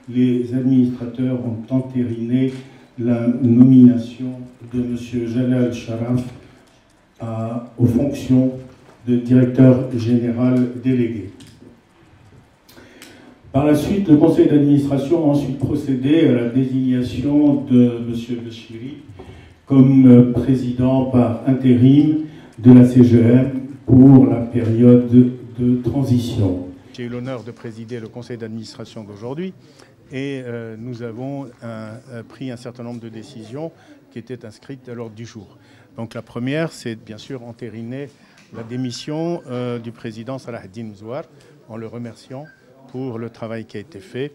Les administrateurs ont entériné la nomination de M. Jalal Sharaf aux fonctions de directeur général délégué. Par la suite, le conseil d'administration a ensuite procédé à la désignation de M. Bachiri comme président par intérim de la CGM pour la période de transition. J'ai eu l'honneur de présider le conseil d'administration d'aujourd'hui et nous avons pris un certain nombre de décisions qui étaient inscrites à l'ordre du jour. Donc la première, c'est bien sûr entériner la démission du président Salah Eddine Mzouar en le remerciant pour le travail qui a été fait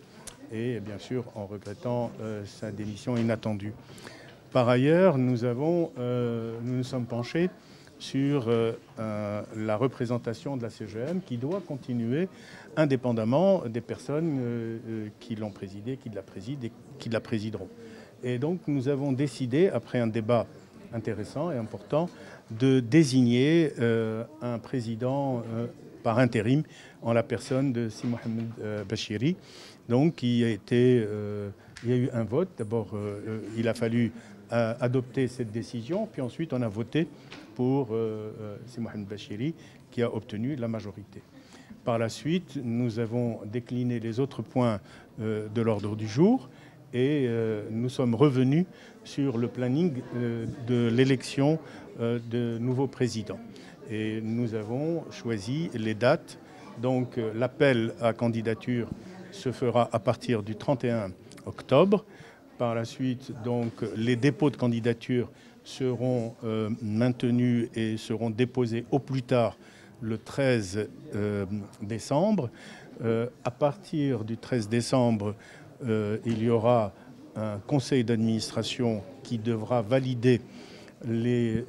et bien sûr en regrettant sa démission inattendue. Par ailleurs, nous nous sommes penchés sur la représentation de la CGM qui doit continuer indépendamment des personnes qui l'ont présidée, qui la président et qui la présideront. Et donc nous avons décidé, après un débat intéressant et important, de désigner un président par intérim en la personne de Si Mohamed Bachiri. Donc il y a eu un vote. D'abord, il a fallu adopter cette décision, puis ensuite on a voté pour Si Mohamed Bachiri qui a obtenu la majorité. Par la suite, nous avons décliné les autres points de l'ordre du jour et nous sommes revenus sur le planning de l'élection de nouveaux présidents. Et nous avons choisi les dates. Donc l'appel à candidature se fera à partir du 31 octobre. Par la suite, donc, les dépôts de candidature seront maintenus et seront déposés au plus tard le 13 décembre. À partir du 13 décembre, il y aura un conseil d'administration qui devra valider les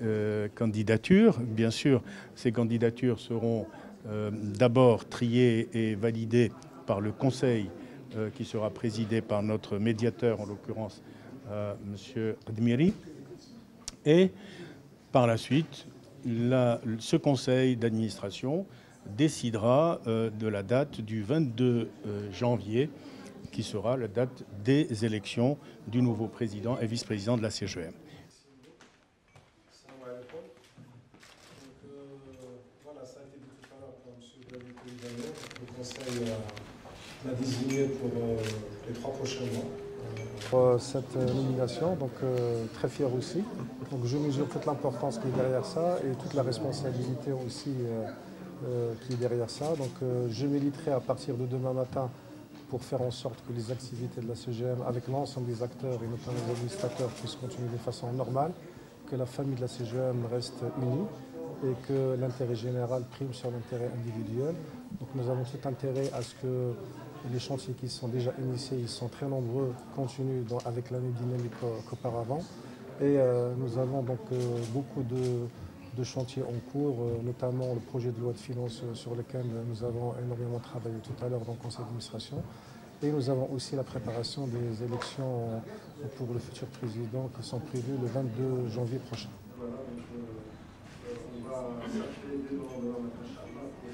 candidatures. Bien sûr, ces candidatures seront d'abord triées et validées par le conseil qui sera présidé par notre médiateur, en l'occurrence M. Admiri. Et par la suite, ce conseil d'administration décidera de la date du 22 janvier, qui sera la date des élections du nouveau président et vice-président de la CGM. Voilà, ça a été dit tout à l'heure par M. Le conseil l'a désigné pour les 3 prochains mois. Cette nomination, donc très fier aussi. Donc je mesure toute l'importance qui est derrière ça et toute la responsabilité aussi qui est derrière ça. Donc je militerai à partir de demain matin pour faire en sorte que les activités de la CGM, avec l'ensemble des acteurs et notamment les administrateurs, puissent continuer de façon normale, que la famille de la CGM reste unie et que l'intérêt général prime sur l'intérêt individuel. Donc nous avons tout intérêt à ce que les chantiers qui sont déjà initiés, ils sont très nombreux, continuent avec la même dynamique qu'auparavant. Et nous avons donc beaucoup de chantiers en cours, notamment le projet de loi de finances sur lequel nous avons énormément travaillé tout à l'heure dans le conseil d'administration. Et nous avons aussi la préparation des élections pour le futur président qui sont prévues le 22 janvier prochain. Voilà, donc, on va s'appeler dès le lendemain matin, Inch'Allah, pour